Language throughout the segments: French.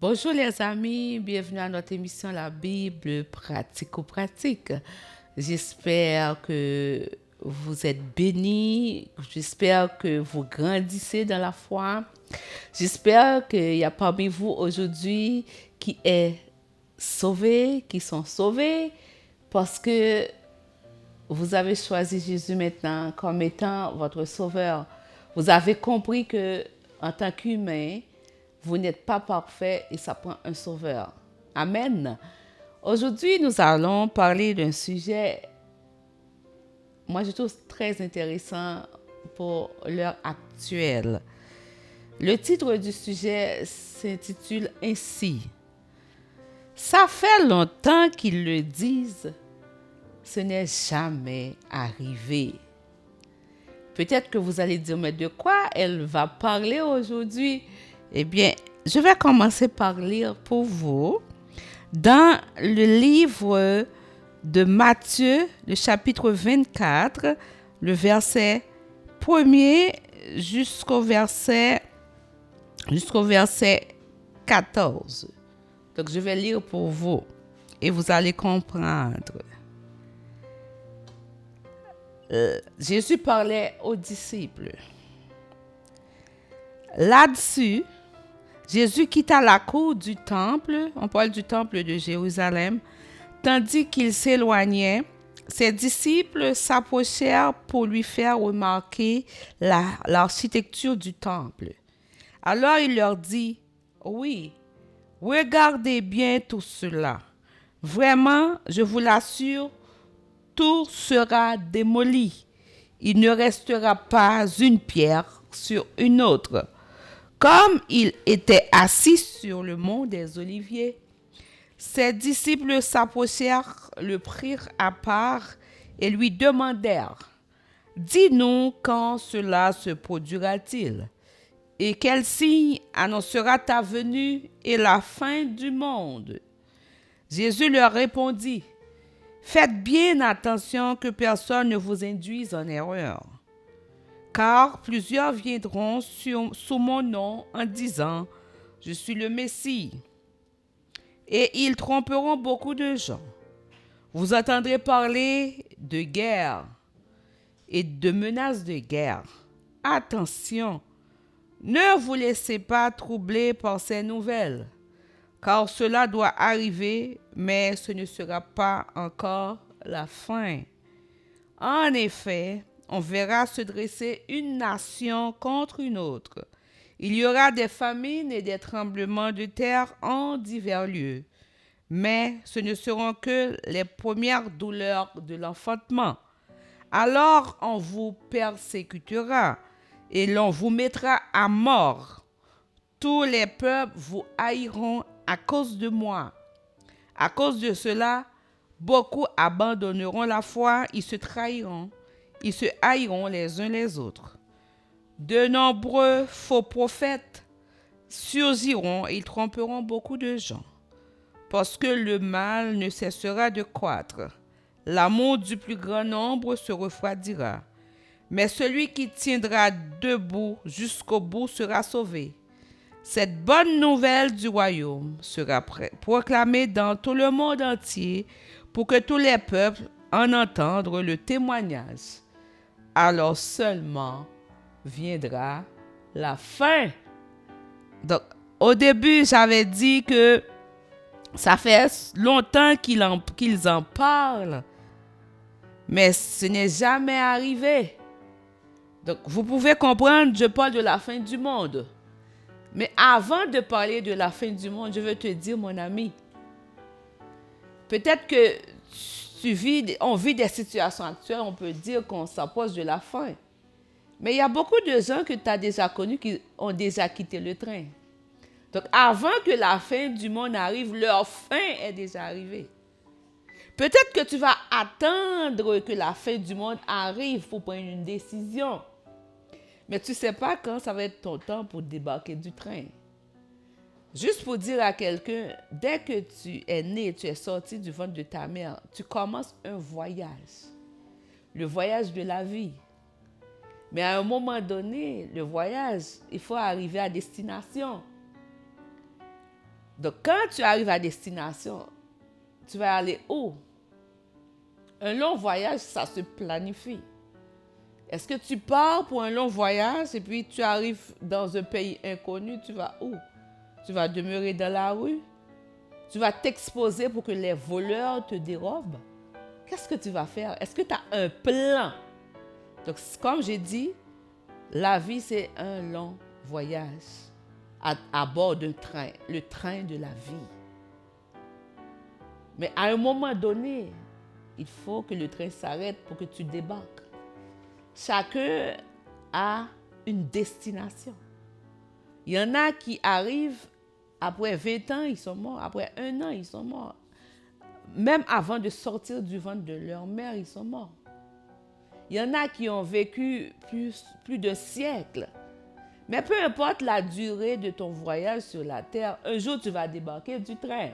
Bonjour les amis, bienvenue à notre émission La Bible pratico-pratique. J'espère que vous êtes bénis, j'espère que vous grandissez dans la foi. J'espère qu'il y a parmi vous aujourd'hui qui est sauvé, qui sont sauvés parce que vous avez choisi Jésus maintenant comme étant votre sauveur. Vous avez compris que en tant qu'humain, vous n'êtes pas parfait et ça prend un sauveur. Amen. Aujourd'hui, nous allons parler d'un sujet, moi je trouve très intéressant pour l'heure actuelle. Le titre du sujet s'intitule ainsi. Ça fait longtemps qu'ils le disent, ce n'est jamais arrivé. Peut-être que vous allez dire, mais de quoi elle va parler aujourd'hui? Eh bien, je vais commencer par lire pour vous dans le livre de Matthieu, le chapitre 24, le verset 1er jusqu'au verset 14. Donc, je vais lire pour vous et vous allez comprendre. Jésus parlait aux disciples. Là-dessus, Jésus quitta la cour du temple, on parle du temple de Jérusalem, tandis qu'il s'éloignait, ses disciples s'approchèrent pour lui faire remarquer l'architecture du temple. Alors il leur dit, oui, regardez bien tout cela. Vraiment, je vous l'assure, tout sera démoli. Il ne restera pas une pierre sur une autre. Comme il était assis sur le mont des Oliviers, ses disciples s'approchèrent, le prirent à part et lui demandèrent, dis-nous quand cela se produira-t-il et quel signe annoncera ta venue et la fin du monde. Jésus leur répondit, faites bien attention que personne ne vous induise en erreur. Car plusieurs viendront sous mon nom en disant, je suis le Messie. Et ils tromperont beaucoup de gens. Vous entendrez parler de guerre et de menaces de guerre. Attention, ne vous laissez pas troubler par ces nouvelles, car cela doit arriver, mais ce ne sera pas encore la fin. En effet, on verra se dresser une nation contre une autre. Il y aura des famines et des tremblements de terre en divers lieux. Mais ce ne seront que les premières douleurs de l'enfantement. Alors on vous persécutera et l'on vous mettra à mort. Tous les peuples vous haïront à cause de moi. À cause de cela, beaucoup abandonneront la foi, ils se trahiront. Ils se haïront les uns les autres. De nombreux faux prophètes surgiront et ils tromperont beaucoup de gens. Parce que le mal ne cessera de croître. L'amour du plus grand nombre se refroidira. Mais celui qui tiendra debout jusqu'au bout sera sauvé. Cette bonne nouvelle du royaume sera proclamée dans tout le monde entier pour que tous les peuples en entendent le témoignage. Alors seulement viendra la fin. Donc, au début, j'avais dit que ça fait longtemps qu'ils en parlent, mais ce n'est jamais arrivé. Donc, vous pouvez comprendre, je parle de la fin du monde. Mais avant de parler de la fin du monde, je veux te dire, mon ami, peut-être que on vit des situations actuelles, on peut dire qu'on s'approche de la fin. Mais il y a beaucoup de gens que tu as déjà connus qui ont déjà quitté le train. Donc, avant que la fin du monde arrive, leur fin est déjà arrivée. Peut-être que tu vas attendre que la fin du monde arrive pour prendre une décision. Mais tu ne sais pas quand ça va être ton temps pour débarquer du train. Juste pour dire à quelqu'un, dès que tu es né, tu es sorti du ventre de ta mère, tu commences un voyage. Le voyage de la vie. Mais à un moment donné, le voyage, il faut arriver à destination. Donc, quand tu arrives à destination, tu vas aller où? Un long voyage, ça se planifie. Est-ce que tu pars pour un long voyage et puis tu arrives dans un pays inconnu, tu vas où? Tu vas demeurer dans la rue? Tu vas t'exposer pour que les voleurs te dérobent? Qu'est-ce que tu vas faire? Est-ce que tu as un plan? Donc, comme j'ai dit, la vie, c'est un long voyage à bord d'un train, le train de la vie. Mais à un moment donné, il faut que le train s'arrête pour que tu débarques. Chacun a une destination. Il y en a qui arrivent après 20 ans, ils sont morts. Après 1 an, ils sont morts. Même avant de sortir du ventre de leur mère, ils sont morts. Il y en a qui ont vécu plus de siècles. Mais peu importe la durée de ton voyage sur la terre, un jour tu vas débarquer du train.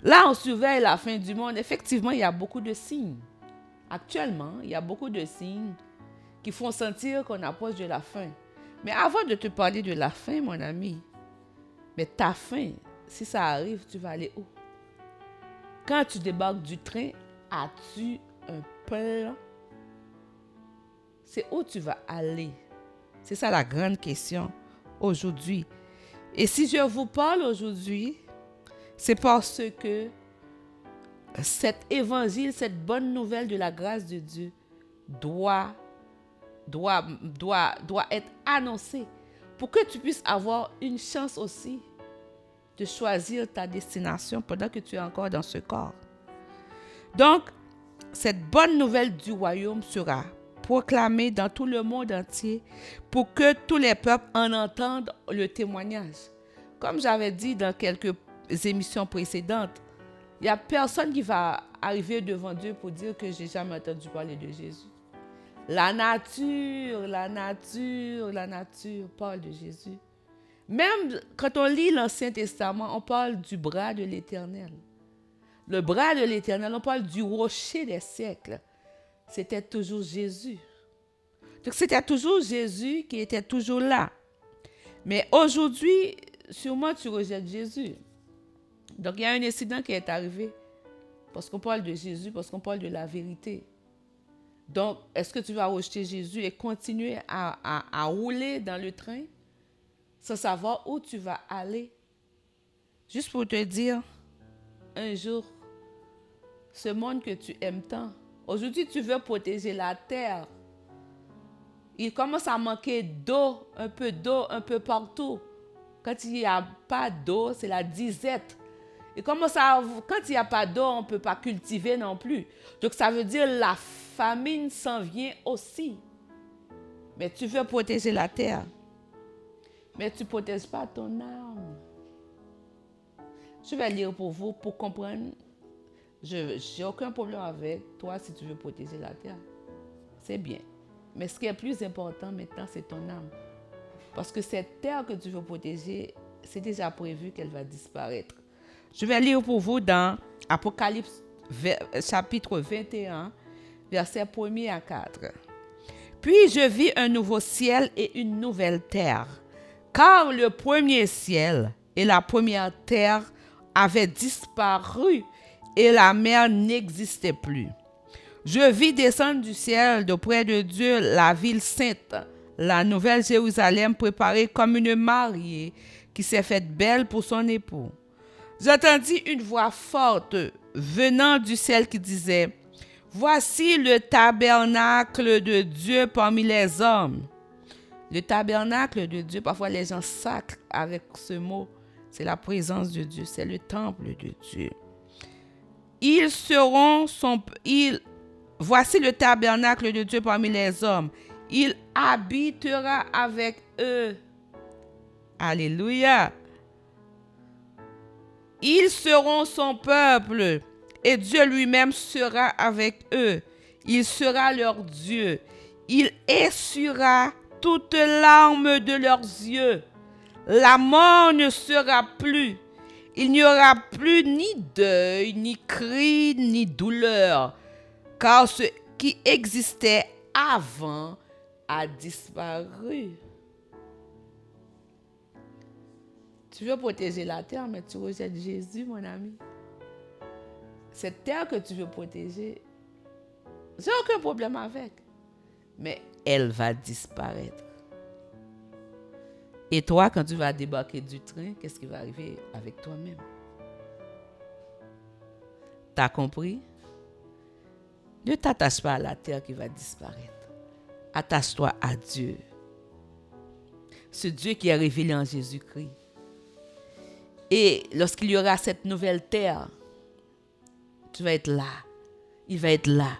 Là, on surveille la fin du monde. Effectivement, il y a beaucoup de signes. Actuellement, il y a beaucoup de signes qui font sentir qu'on approche de la fin. Mais avant de te parler de la fin, mon ami, mais ta fin, si ça arrive, tu vas aller où? Quand tu débarques du train, as-tu un plan? C'est où tu vas aller? C'est ça la grande question aujourd'hui. Et si je vous parle aujourd'hui, c'est parce que cet évangile, cette bonne nouvelle de la grâce de Dieu doit être annoncée pour que tu puisses avoir une chance aussi de choisir ta destination pendant que tu es encore dans ce corps. Donc, cette bonne nouvelle du royaume sera proclamée dans tout le monde entier pour que tous les peuples en entendent le témoignage. Comme j'avais dit dans quelques émissions précédentes, il n'y a personne qui va arriver devant Dieu pour dire que j'ai jamais entendu parler de Jésus. La nature parle de Jésus. Même quand on lit l'Ancien Testament, on parle du bras de l'Éternel. Le bras de l'Éternel, on parle du rocher des siècles. C'était toujours Jésus. Donc c'était toujours Jésus qui était toujours là. Mais aujourd'hui, sûrement tu rejettes Jésus. Donc il y a un incident qui est arrivé parce qu'on parle de Jésus, parce qu'on parle de la vérité. Donc, est-ce que tu vas rejeter Jésus et continuer à rouler dans le train sans savoir où tu vas aller? Juste pour te dire, un jour, ce monde que tu aimes tant, aujourd'hui tu veux protéger la terre. Il commence à manquer d'eau un peu partout. Quand il n'y a pas d'eau, c'est la disette. Et quand il n'y a pas d'eau, on ne peut pas cultiver non plus. Donc ça veut dire la famine s'en vient aussi. Mais tu veux protéger la terre. Mais tu ne protèges pas ton âme. Je vais lire pour vous pour comprendre. Je n'ai aucun problème avec toi si tu veux protéger la terre. C'est bien. Mais ce qui est plus important maintenant, c'est ton âme. Parce que cette terre que tu veux protéger, c'est déjà prévu qu'elle va disparaître. Je vais lire pour vous dans Apocalypse chapitre 21, versets 1 à 4. Puis je vis un nouveau ciel et une nouvelle terre, car le premier ciel et la première terre avaient disparu et la mer n'existait plus. Je vis descendre du ciel d'auprès de Dieu la ville sainte, la nouvelle Jérusalem préparée comme une mariée qui s'est faite belle pour son époux. J'entendis une voix forte venant du ciel qui disait: Voici le tabernacle de Dieu parmi les hommes. Le tabernacle de Dieu, parfois les gens sacrent avec ce mot, c'est la présence de Dieu, c'est le temple de Dieu. Voici le tabernacle de Dieu parmi les hommes. Il habitera avec eux. Alléluia. Ils seront son peuple et Dieu lui-même sera avec eux. Il sera leur Dieu. Il essuiera toute larme de leurs yeux. La mort ne sera plus. Il n'y aura plus ni deuil, ni cri, ni douleur, car ce qui existait avant a disparu. Tu veux protéger la terre, mais tu rejettes Jésus, mon ami. Cette terre que tu veux protéger, j'ai aucun problème avec. Mais elle va disparaître. Et toi, quand tu vas débarquer du train, qu'est-ce qui va arriver avec toi-même? T'as compris? Ne t'attache pas à la terre qui va disparaître. Attache-toi à Dieu. Ce Dieu qui est révélé en Jésus-Christ. Et lorsqu'il y aura cette nouvelle terre, tu vas être là. Il va être là.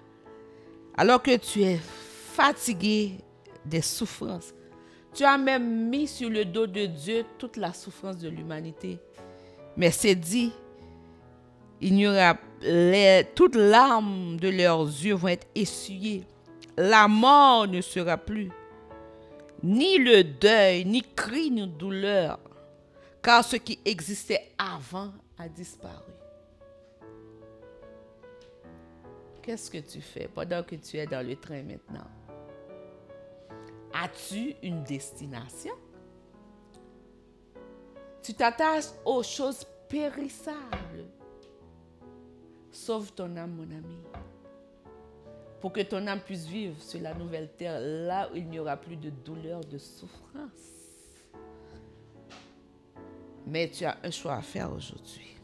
Alors que tu es fatigué des souffrances, tu as même mis sur le dos de Dieu toute la souffrance de l'humanité. Mais c'est dit, il y aura toutes larmes de leurs yeux vont être essuyées. La mort ne sera plus. Ni le deuil, ni cri, ni douleur. Car ce qui existait avant a disparu. Qu'est-ce que tu fais pendant que tu es dans le train maintenant? As-tu une destination? Tu t'attaches aux choses périssables. Sauve ton âme, mon ami. Pour que ton âme puisse vivre sur la nouvelle terre, là où il n'y aura plus de douleur, de souffrance. Mais tu as un choix à faire aujourd'hui.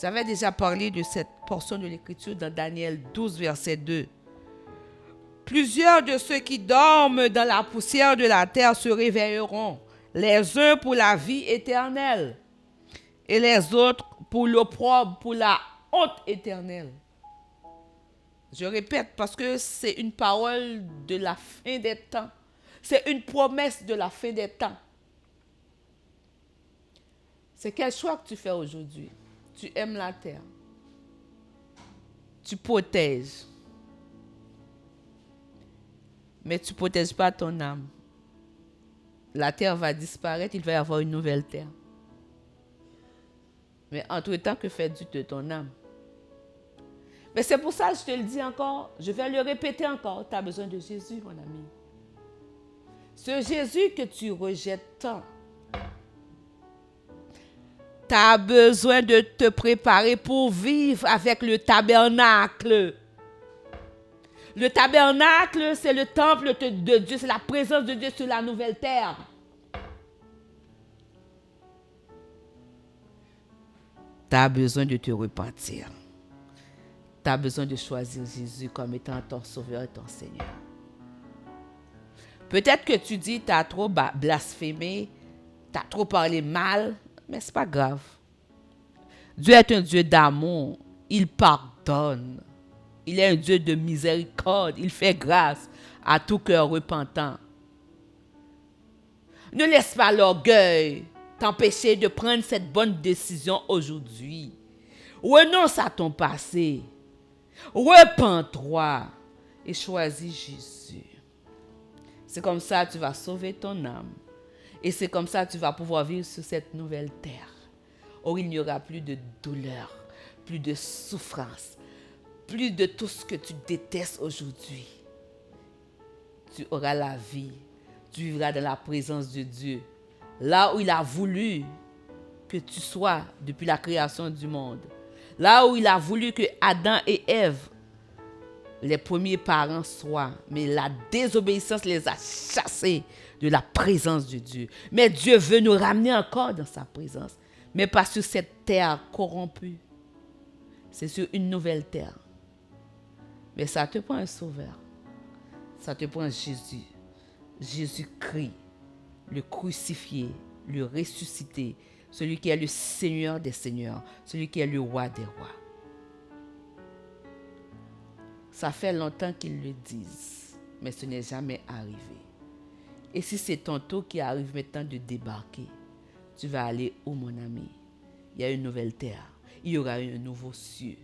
J'avais déjà parlé de cette portion de l'Écriture dans Daniel 12, verset 2. Plusieurs de ceux qui dorment dans la poussière de la terre se réveilleront, les uns pour la vie éternelle et les autres pour l'opprobre, pour la honte éternelle. Je répète parce que c'est une parole de la fin des temps. C'est une promesse de la fin des temps. C'est quel choix que tu fais aujourd'hui? Tu aimes la terre. Tu protèges. Mais tu ne protèges pas ton âme. La terre va disparaître, il va y avoir une nouvelle terre. Mais entre-temps, que fais-tu de ton âme? Mais c'est pour ça que je te le dis encore, je vais le répéter encore, tu as besoin de Jésus, mon ami. Ce Jésus que tu rejettes tant, tu as besoin de te préparer pour vivre avec le tabernacle. Le tabernacle, c'est le temple de Dieu, c'est la présence de Dieu sur la nouvelle terre. Tu as besoin de te repentir. Tu as besoin de choisir Jésus comme étant ton sauveur et ton Seigneur. Peut-être que tu dis, tu as trop blasphémé, tu as trop parlé mal, mais ce n'est pas grave. Dieu est un Dieu d'amour, il pardonne. Il est un Dieu de miséricorde, il fait grâce à tout cœur repentant. Ne laisse pas l'orgueil t'empêcher de prendre cette bonne décision aujourd'hui. Renonce à ton passé. Repens-toi et choisis Jésus. C'est comme ça que tu vas sauver ton âme. Et c'est comme ça que tu vas pouvoir vivre sur cette nouvelle terre. Où il n'y aura plus de douleur, plus de souffrance, plus de tout ce que tu détestes aujourd'hui. Tu auras la vie. Tu vivras dans la présence de Dieu. Là où il a voulu que tu sois depuis la création du monde. Là où il a voulu que Adam et Ève, les premiers parents, soient. Mais la désobéissance les a chassés de la présence de Dieu. Mais Dieu veut nous ramener encore dans sa présence. Mais pas sur cette terre corrompue. C'est sur une nouvelle terre. Mais ça te prend un sauveur. Ça te prend Jésus. Jésus-Christ, le crucifié, le ressuscité, celui qui est le Seigneur des Seigneurs, celui qui est le Roi des Rois. Ça fait longtemps qu'ils le disent, mais ce n'est jamais arrivé. Et si c'est ton tour qui arrive maintenant de débarquer, tu vas aller où, mon ami? Il y a une nouvelle terre, il y aura un nouveau ciel.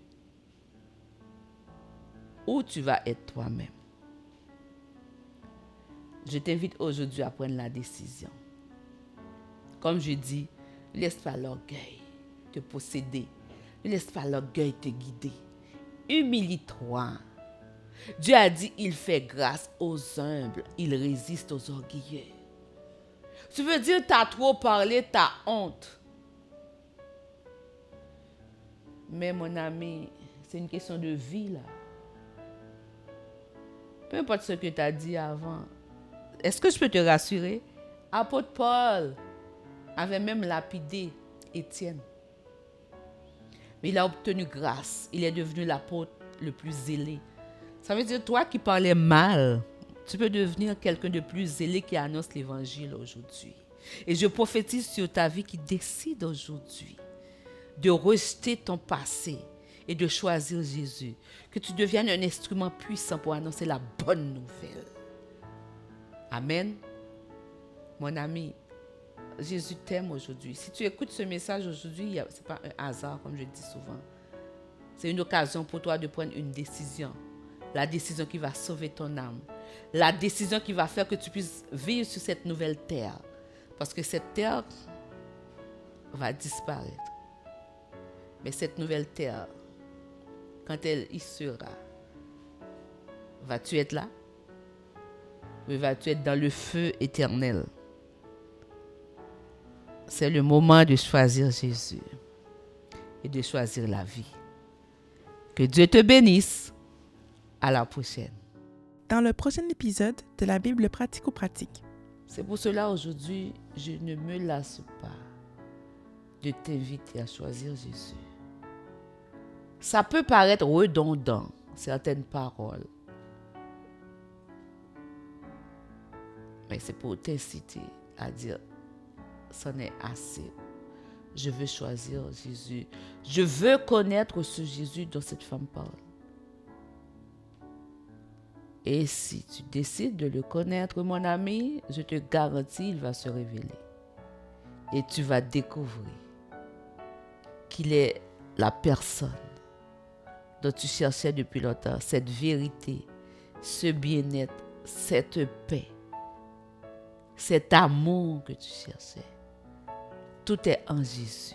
Où tu vas être toi-même. Je t'invite aujourd'hui à prendre la décision. Comme je dis, ne laisse pas l'orgueil te posséder. Ne laisse pas l'orgueil te guider. Humilie-toi. Dieu a dit, il fait grâce aux humbles, il résiste aux orgueilleux. Tu veux dire t'as trop parlé, t'as honte. Mais mon ami, c'est une question de vie là. Peu importe ce que tu as dit avant. Est-ce que je peux te rassurer? Apôtre Paul avait même lapidé Étienne. Mais il a obtenu grâce. Il est devenu l'apôtre le plus zélé. Ça veut dire, toi qui parlais mal, tu peux devenir quelqu'un de plus zélé qui annonce l'évangile aujourd'hui. Et je prophétise sur ta vie qui décide aujourd'hui de rejeter ton passé et de choisir Jésus. Que tu deviennes un instrument puissant pour annoncer la bonne nouvelle. Amen. Mon ami, Jésus t'aime aujourd'hui. Si tu écoutes ce message aujourd'hui, ce n'est pas un hasard, comme je le dis souvent. C'est une occasion pour toi de prendre une décision. La décision qui va sauver ton âme. La décision qui va faire que tu puisses vivre sur cette nouvelle terre. Parce que cette terre va disparaître. Mais cette nouvelle terre, quand elle y sera, vas-tu être là? Ou vas-tu être dans le feu éternel? C'est le moment de choisir Jésus et de choisir la vie. Que Dieu te bénisse. À la prochaine. Dans le prochain épisode de la Bible pratico-pratique. C'est pour cela aujourd'hui, je ne me lasse pas de t'inviter à choisir Jésus. Ça peut paraître redondant, certaines paroles. Mais c'est pour t'inciter à dire, c'en est assez. Je veux choisir Jésus. Je veux connaître ce Jésus dont cette femme parle. Et si tu décides de le connaître, mon ami, je te garantis, il va se révéler. Et tu vas découvrir qu'il est la personne dont tu cherchais depuis longtemps, cette vérité, ce bien-être, cette paix, cet amour que tu cherchais. Tout est en Jésus.